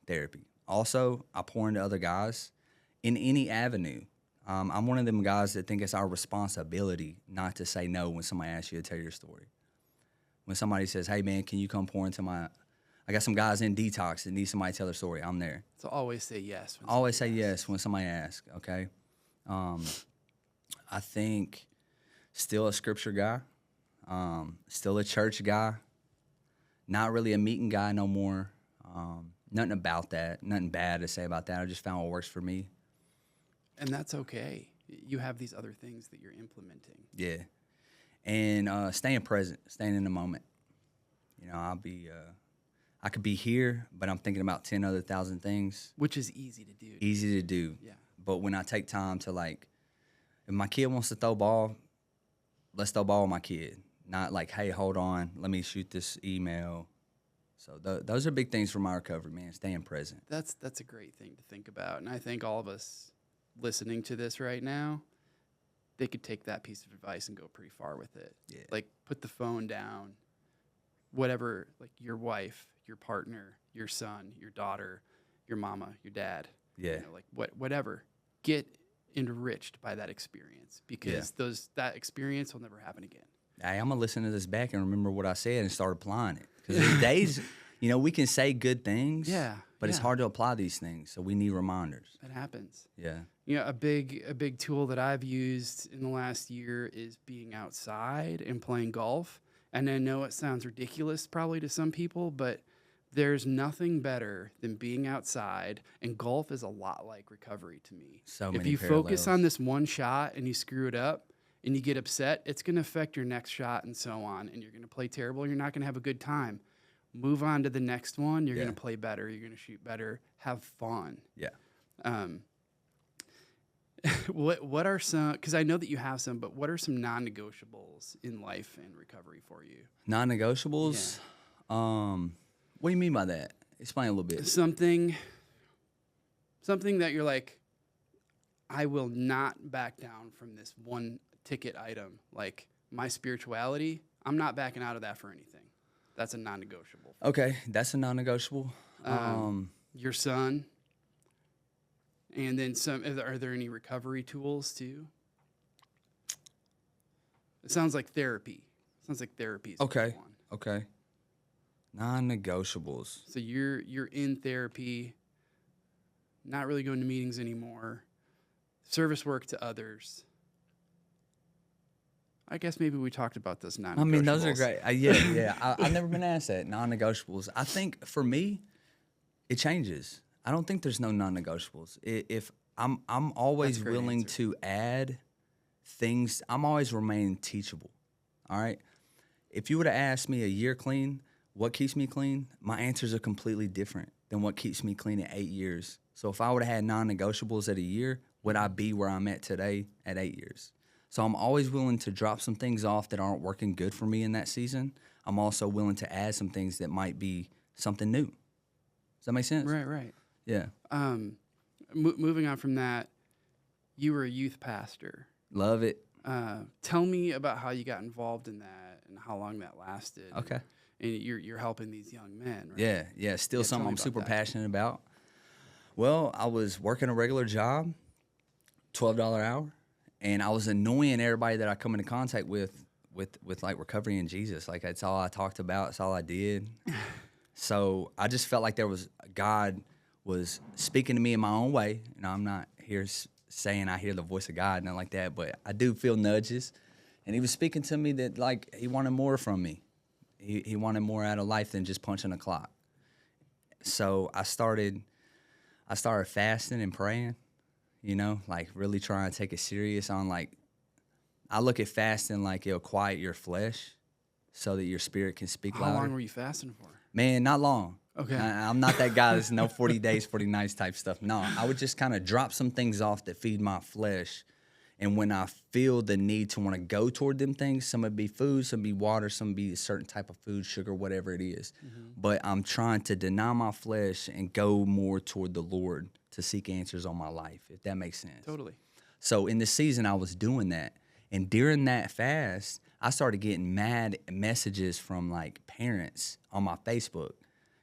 therapy. Also, I pour into other guys in any avenue. I'm one of them guys that think it's our responsibility not to say no when somebody asks you to tell your story. When somebody says, hey, man, can you come pour into I got some guys in detox that need somebody to tell their story. I'm there. So always say yes. Always say yes when somebody asks, okay? I think still a scripture guy, still a church guy, not really a meeting guy no more. Nothing about that, nothing bad to say about that. I just found what works for me. And that's okay. You have these other things that you're implementing. Yeah. And staying present, staying in the moment. You know, I could be here, but I'm thinking about 10 other thousand things. Which is easy to do. Easy to do. Yeah. But when I take time to, like, if my kid wants to throw ball, let's throw ball with my kid. Not like, hey, hold on, let me shoot this email. So those are big things for my recovery, man, staying present. That's a great thing to think about. And I think all of us listening to this right now, they could take that piece of advice and go pretty far with it. Yeah. Like, put the phone down, whatever, like your wife, your partner, your son, your daughter, your mama, your dad. Yeah. You know, like whatever. Get enriched by that experience, because that experience will never happen again. Hey, I'm going to listen to this back and remember what I said and start applying it. Because these days, you know, we can say good things, but it's hard to apply these things. So we need reminders. It happens. Yeah. You know, a big tool that I've used in the last year is being outside and playing golf. And I know it sounds ridiculous probably to some people, but there's nothing better than being outside, and golf is a lot like recovery to me. So many If you parallels. focus on this one shot and you screw it up and you get upset, it's going to affect your next shot and so on, and you're going to play terrible and you're not going to have a good time. Move on to the next one. You're going to play better. You're going to shoot better. Have fun. Yeah. What are some, because I know that you have some, but what are some non-negotiables in life and recovery for you? Non-negotiables? Yeah. What do you mean by that? Explain a little bit. Something that you're like, I will not back down from this one ticket item. Like my spirituality, I'm not backing out of that for anything. That's a non-negotiable. Okay, that's a non-negotiable. Your son. And then are there any recovery tools too? It sounds like therapy. Is Okay. one. Okay. Non-negotiables. So you're in therapy, not really going to meetings anymore, service work to others. I guess maybe we talked about those non-negotiables. I mean, those are great. Yeah. I've never been asked that. Non-negotiables. I think for me, it changes. I don't think there's no non-negotiables. If I'm always willing to add things. I'm always remain teachable. All right. If you would have asked me a year clean, what keeps me clean? My answers are completely different than what keeps me clean at 8 years. So if I would have had non-negotiables at a year, would I be where I'm at today at 8 years? So I'm always willing to drop some things off that aren't working good for me in that season. I'm also willing to add some things that might be something new. Does that make sense? Right. Yeah. Moving on from that, you were a youth pastor. Love it. Tell me about how you got involved in that and how long that lasted. Okay. And you're helping these young men, right? Yeah. Still something I'm super passionate about. Well, I was working a regular job, $12 an hour, and I was annoying everybody that I come into contact with like recovery and Jesus. Like that's all I talked about. That's all I did. So I just felt like God was speaking to me in my own way. And I'm not here saying I hear the voice of God, nothing like that, but I do feel nudges. And he was speaking to me that like he wanted more from me. He wanted more out of life than just punching a clock. So I started fasting and praying, you know, like really trying to take it serious on like, I look at fasting like it'll quiet your flesh so that your spirit can speak louder. How long were you fasting for? Man, not long. Okay. I'm not that guy that's no 40 days, 40 nights type stuff. No, I would just kind of drop some things off that feed my flesh. And when I feel the need to want to go toward them things, some would be food, some would be water, some would be a certain type of food, sugar, whatever it is. Mm-hmm. But I'm trying to deny my flesh and go more toward the Lord to seek answers on my life, if that makes sense. Totally. So in this season, I was doing that. And during that fast, I started getting mad messages from like parents on my Facebook.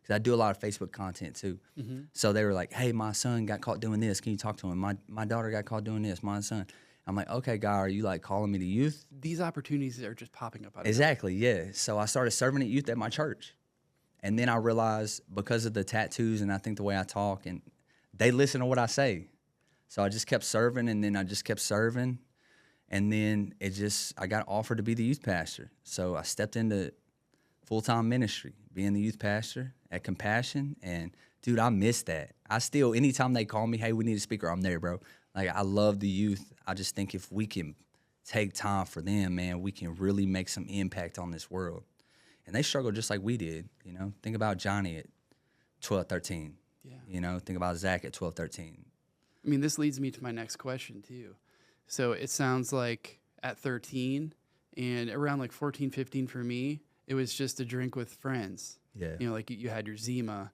Because I do a lot of Facebook content too. Mm-hmm. So they were like, hey, my son got caught doing this. Can you talk to him? My daughter got caught doing this. My son. I'm like, okay, God, are you like calling me to youth? These opportunities are just popping up. Exactly, yeah. So I started serving at youth at my church. And then I realized because of the tattoos and I think the way I talk, and they listen to what I say. So I just kept serving, and then I just kept serving. And then I got offered to be the youth pastor. So I stepped into full-time ministry, being the youth pastor at Compassion. And, dude, I miss that. I still, anytime they call me, hey, we need a speaker, I'm there, bro. Like, I love the youth. I just think if we can take time for them, man, we can really make some impact on this world. And they struggle just like we did, you know. Think about Johnny at 12, 13. Yeah. You know, think about Zach at 12, 13. I mean, this leads me to my next question, too. So it sounds like at 13 and around like 14, 15 for me, it was just a drink with friends. Yeah. You know, like you had your Zima.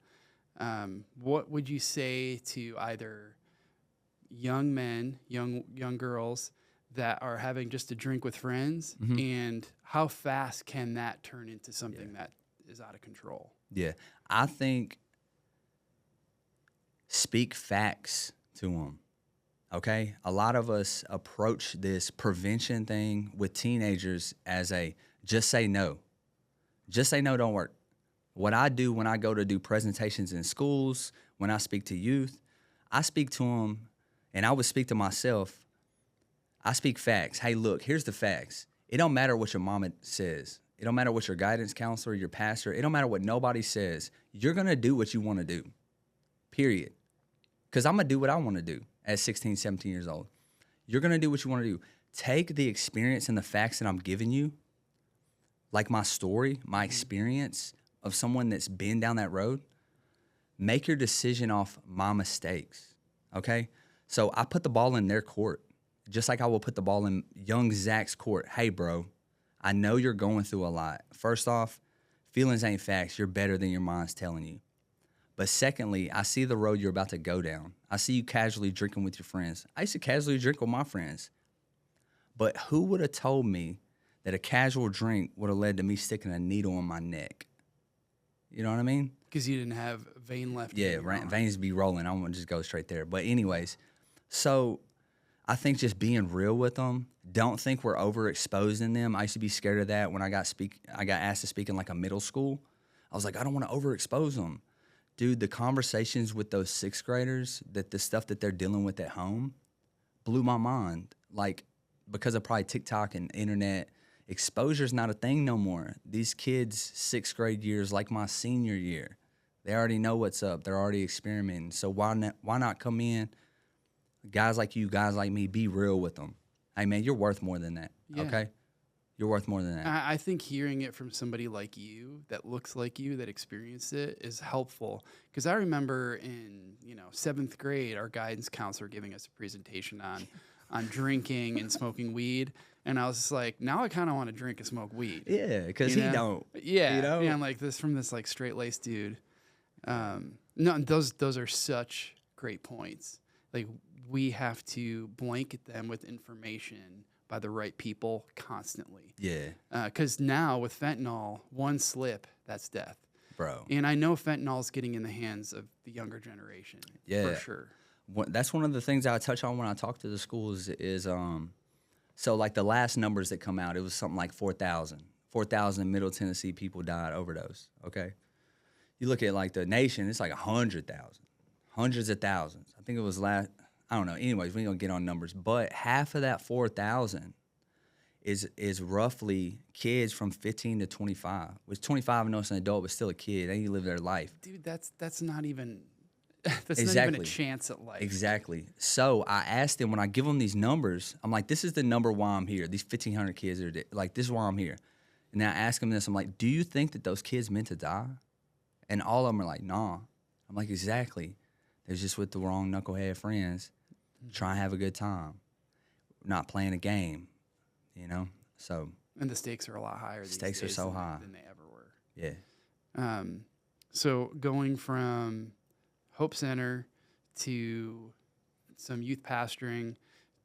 What would you say to either young men, young girls that are having just a drink with friends, mm-hmm. and how fast can that turn into something that is out of control? Yeah. I think speak facts to them. Okay? A lot of us approach this prevention thing with teenagers as a just say no. Just say no don't work. What I do when I go to do presentations in schools, when I speak to youth, I speak to them, and I would speak to myself. I speak facts. Hey, look, here's the facts. It don't matter what your mama says. It don't matter what your guidance counselor, your pastor, it don't matter what nobody says. You're going to do what you want to do, period. Because I'm going to do what I want to do at 16, 17 years old. You're going to do what you want to do. Take the experience and the facts that I'm giving you, like my story, my experience of someone that's been down that road. Make your decision off my mistakes, okay? So I put the ball in their court, just like I will put the ball in young Zach's court. Hey, bro, I know you're going through a lot. First off, feelings ain't facts. You're better than your mind's telling you. But secondly, I see the road you're about to go down. I see you casually drinking with your friends. I used to casually drink with my friends. But who would have told me that a casual drink would have led to me sticking a needle in my neck? You know what I mean? Because you didn't have vein left. Yeah, veins be rolling. I want to just go straight there. But anyways, so I think just being real with them. Don't think we're overexposing them. I used to be scared of that when I got asked to speak in like a middle school. I was like, I don't want to overexpose them. Dude, the conversations with those sixth graders, that the stuff that they're dealing with at home, blew my mind. Like, because of probably TikTok and internet, exposure's not a thing no more. These kids, sixth grade years, like my senior year, they already know what's up. They're already experimenting. So why not come in, guys like you, guys like me, be real with them. Hey, man, you're worth more than that, okay? You're worth more than that. I think hearing it from somebody like you, that looks like you, that experienced it, is helpful. Because I remember in 7th grade, our guidance counselor giving us a presentation on drinking and smoking weed. And I was just like, now I kind of want to drink and smoke weed. Yeah, because he don't. Yeah, yeah, I'm like this from this like straight-laced dude. No, those are such great points. Like, we have to blanket them with information by the right people constantly. Yeah. Because now with fentanyl, one slip, that's death. Bro. And I know fentanyl is getting in the hands of the younger generation. Yeah. For sure. That's one of the things I touch on when I talk to the schools is so like the last numbers that come out, it was something like 4,000. 4,000 Middle Tennessee people died overdose, okay? You look at like the nation, it's like 100,000. Hundreds of thousands. I think it was I don't know. Anyways, we ain't gonna get on numbers, but half of that 4,000 is roughly kids from 15 to 25. Which 25 and an adult, but still a kid. They need to live their life. Dude, that's not even not even a chance at life. Exactly. So I asked them when I give them these numbers, I'm like, this is the number why I'm here. These 1,500 kids are like, this is why I'm here. And then I ask them this. I'm like, do you think that those kids meant to die? And all of them are like, nah. I'm like, exactly. They're just with the wrong knucklehead friends. Try and have a good time, not playing a game, So. And the stakes are a lot higher. Stakes are so high than they ever were. Yeah. So going from Hope Center to some youth pastoring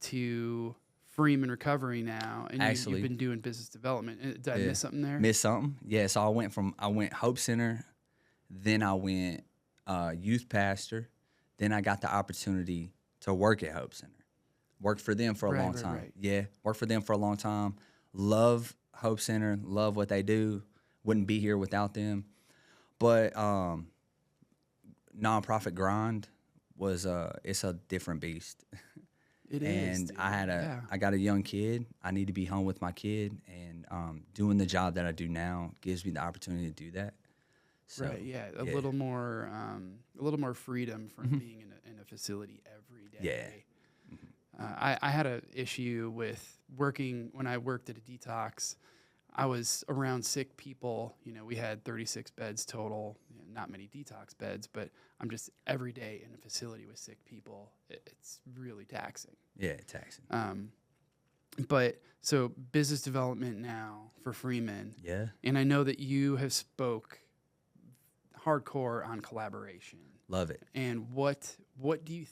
to Freeman Recovery now, and Actually, you've been doing business development. Did I miss something there? Miss something? Yeah. So I went Hope Center, then I went youth pastor, then I got the opportunity to work at Hope Center. Worked for them for a long time. Right. Yeah, worked for them for a long time. Love Hope Center, love what they do. Wouldn't be here without them. But nonprofit grind was it's a different beast. It is. And Dude. I got a young kid. I need to be home with my kid, and doing the job that I do now gives me the opportunity to do that. So, right. Yeah. A little more freedom from being in a facility every day. Yeah. I had an issue with working when I worked at a detox. I was around sick people. We had 36 beds total, not many detox beds, but I'm just every day in a facility with sick people. It's really taxing. Yeah, taxing. But so business development now for Freeman. Yeah. And I know that you have spoke hardcore on collaboration. Love it. And what would you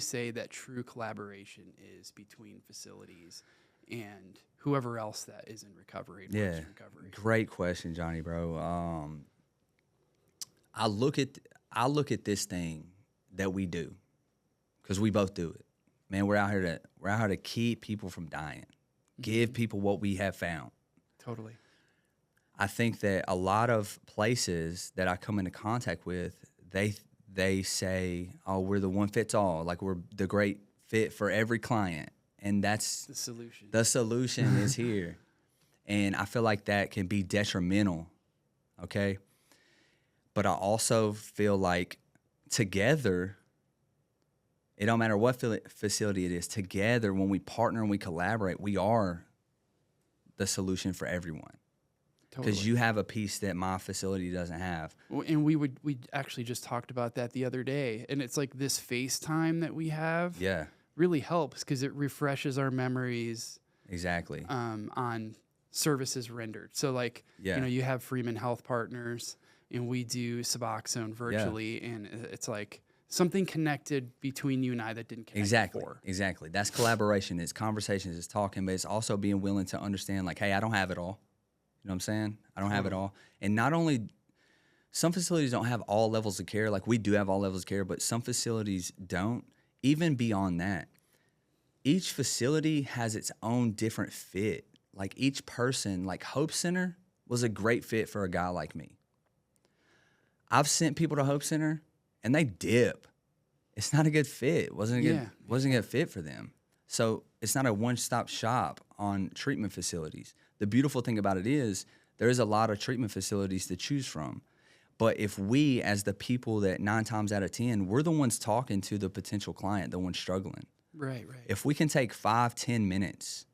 say that true collaboration is between facilities and whoever else that is in recovery? Yeah, recovery? Great question, Johnny, bro. I look at this thing that we do, because we both do it. Man, we're out here to keep people from dying, give people what we have found. Totally. I think that a lot of places that I come into contact with, they say, "Oh, we're the one fits all. Like, we're the great fit for every client," and that's the solution. The solution is here, and I feel like that can be detrimental. Okay, but I also feel like together, it don't matter what facility it is. Together, when we partner and we collaborate, we are the solution for everyone. Because you have a piece that my facility doesn't have. And we actually just talked about that the other day. And it's like this FaceTime that we have really helps because it refreshes our memories. Exactly. On services rendered. So like, you have Freeman Health Partners and we do Suboxone virtually. And it's like something connected between you and I that didn't connect before. Exactly. That's collaboration. It's conversations. It's talking. But it's also being willing to understand like, hey, I don't have it all. You know what I'm saying? I don't have it all. And not only, some facilities don't have all levels of care. Like we do have all levels of care, but some facilities don't. Even beyond that, each facility has its own different fit. Like each person, like Hope Center was a great fit for a guy like me. I've sent people to Hope Center and they dip. It's not a good fit. Wasn't a good fit for them. So it's not a one-stop shop on treatment facilities. The beautiful thing about it is there is a lot of treatment facilities to choose from. But if we, as the people that 9 times out of 10, we're the ones talking to the potential client, the one struggling. Right. If we can take 5-10 minutes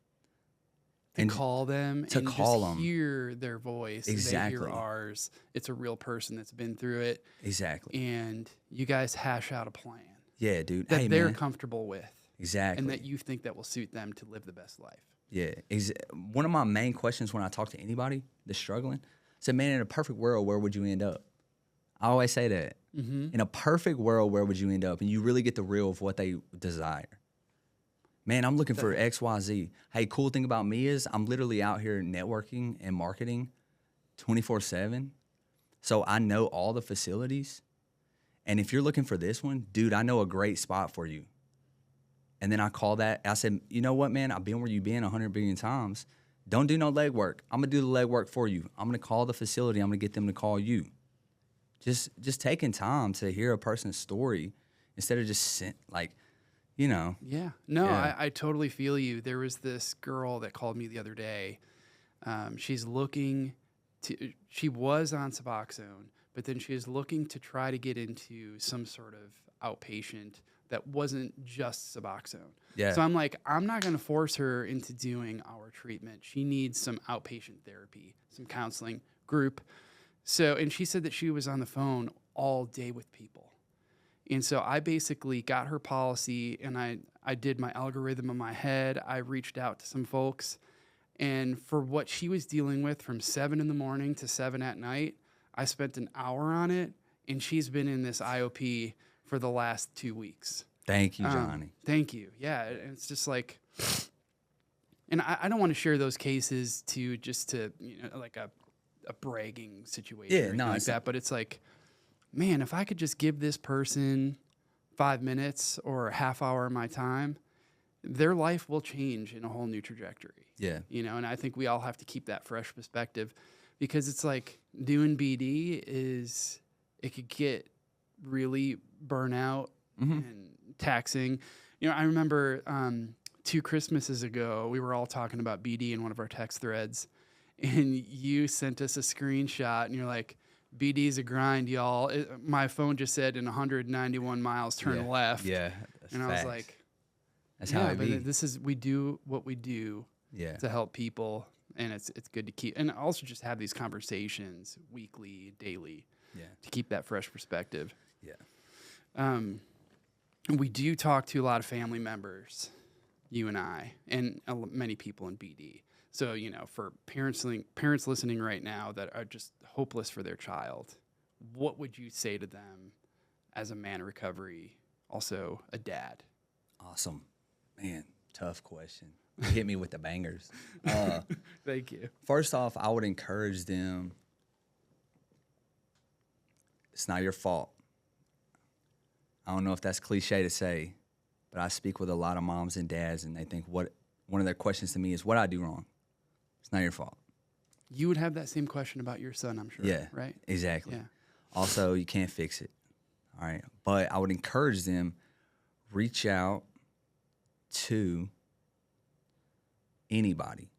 to call them to and call just them, hear their voice, exactly. They hear ours. It's a real person that's been through it. Exactly. And you guys hash out a plan. Yeah, dude. That they're comfortable with. Exactly. And that you think that will suit them to live the best life. Yeah. One of my main questions when I talk to anybody that's struggling, I said, man, in a perfect world, where would you end up? I always say that. Mm-hmm. In a perfect world, where would you end up? And you really get the real of what they desire. Man, I'm looking for X, Y, Z. Hey, cool thing about me is I'm literally out here networking and marketing 24/7. So I know all the facilities. And if you're looking for this one, dude, I know a great spot for you. And then I call that. I said, you know what, man? I've been where you've been 100 billion times. Don't do no legwork. I'm going to do the legwork for you. I'm going to call the facility. I'm going to get them to call you. Just taking time to hear a person's story instead of just Yeah. No, yeah. I totally feel you. There was this girl that called me the other day. She was on Suboxone, but then she was looking to try to get into some sort of outpatient that wasn't just Suboxone. Yeah. So I'm like, I'm not going to force her into doing our treatment. She needs some outpatient therapy, some counseling group. So, and she said that she was on the phone all day with people. And so I basically got her policy and I did my algorithm in my head. I reached out to some folks, and for what she was dealing with from 7 in the morning to 7 at night, I spent an hour on it, and she's been in this IOP for the last 2 weeks. Thank you, Johnny. Thank you. Yeah, and it's just like, and I don't want to share those cases to like a bragging situation or anything like that, but it's like, man, if I could just give this person 5 minutes or a half hour of my time, their life will change in a whole new trajectory. Yeah. And I think we all have to keep that fresh perspective, because it's like doing BD it could get really burnout and taxing. I remember 2 Christmases ago, we were all talking about BD in one of our text threads, and you sent us a screenshot, and you're like, BD's a grind, y'all. My phone just said in 191 miles, turn left. Yeah. And I was like, that's how it be. We do what we do to help people, and it's good to keep, and also just have these conversations weekly, daily, to keep that fresh perspective. Yeah. We do talk to a lot of family members, you and I, and many people in BD. So, for parents listening right now that are just hopeless for their child, what would you say to them as a man in recovery, also a dad? Awesome. Man, tough question. You hit me with the bangers. Thank you. First off, I would encourage them. It's not your fault. I don't know if that's cliche to say, but I speak with a lot of moms and dads, and they think one of their questions to me is, what I do wrong? It's not your fault. You would have that same question about your son, I'm sure. Yeah. Right? Exactly. Yeah. Also, you can't fix it. All right. But I would encourage them, reach out to anybody.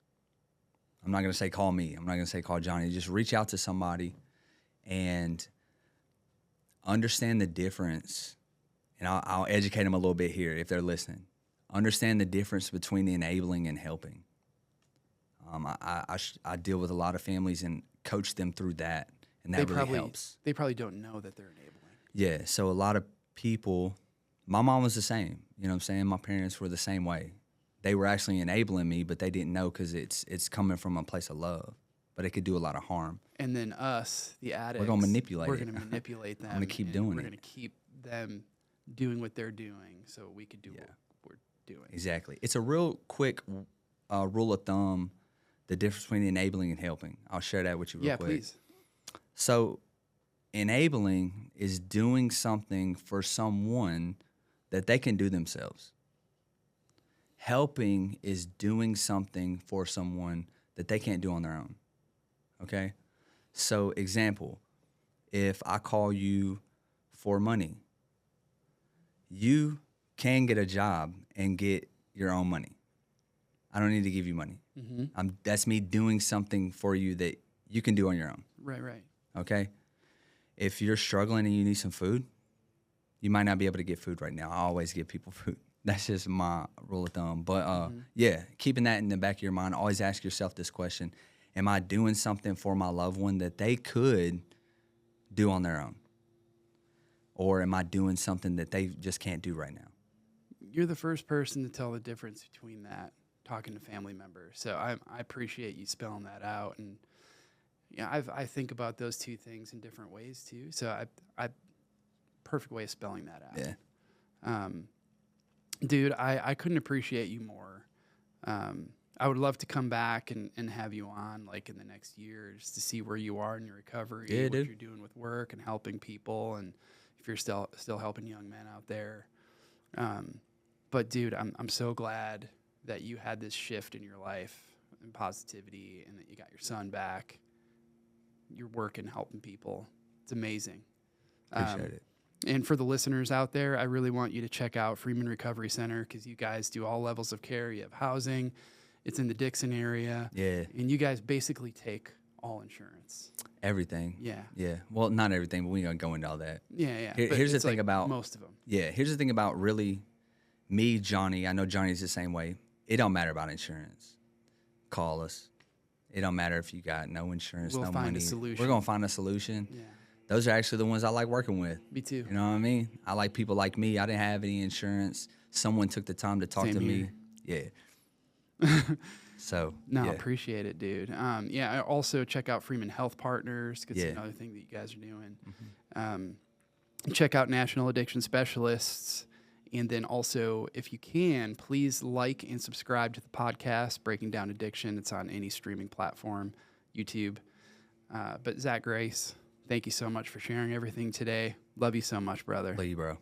I'm not going to say call me. I'm not going to say call Johnny. Just reach out to somebody and understand the difference. And I'll educate them a little bit here if they're listening. Understand the difference between enabling and helping. I deal with a lot of families and coach them through that, and that really helps. They probably don't know that they're enabling. Yeah, so a lot of people, my mom was the same, you know what I'm saying? My parents were the same way. They were actually enabling me, but they didn't know, because it's coming from a place of love, but it could do a lot of harm. And then us, the addicts, we're going to manipulate We're going to manipulate them. I'm going to keep doing it. We're going to keep them doing what they're doing so we could do what we're doing. Exactly. It's a real quick rule of thumb, the difference between enabling and helping. I'll share that with you real quick. Yeah, please. So enabling is doing something for someone that they can do themselves. Helping is doing something for someone that they can't do on their own. Okay? So example, if I call you for money, you can get a job and get your own money. I don't need to give you money. Mm-hmm. That's me doing something for you that you can do on your own. Right, right. Okay? If you're struggling and you need some food, you might not be able to get food right now. I always give people food. That's just my rule of thumb. But yeah, keeping that in the back of your mind, always ask yourself this question. Am I doing something for my loved one that they could do on their own? Or am I doing something that they just can't do right now? You're the first person to tell the difference between that, talking to family members. So I appreciate you spelling that out. And yeah, I think about those two things in different ways too. So I perfect way of spelling that out. Yeah. Dude, I couldn't appreciate you more. I would love to come back and have you on like in the next year just to see where you are in your recovery, what you're doing with work and helping people, and if you're still helping young men out there. But dude, I'm so glad that you had this shift in your life and positivity, and that you got your son back. You're working, helping people. It's amazing. Appreciate it. And for the listeners out there, I really want you to check out Freeman Recovery Center, because you guys do all levels of care. You have housing. It's in the Dixon area. Yeah. And you guys basically take all insurance. Everything. Yeah. Yeah. Well, not everything, but we ain't gonna go into all that. Yeah, yeah. Here's the thing about most of them. Yeah. Here's the thing about really me, Johnny. I know Johnny's the same way. It don't matter about insurance. Call us. It don't matter if you got no insurance, we'll no find money. A solution. We're gonna find a solution. Yeah. Those are actually the ones I like working with. Me too. You know what I mean? I like people like me. I didn't have any insurance. Someone took the time to talk to me. Yeah. So, I appreciate it, dude. Yeah, I also check out Freeman Health Partners, because it's another thing that you guys are doing. Mm-hmm. check out National Addiction Specialists. And then also, if you can, please like and subscribe to the podcast, Breaking Down Addiction. It's on any streaming platform, YouTube. But Zach Grace, thank you so much for sharing everything today. Love you so much, brother. Love you, bro.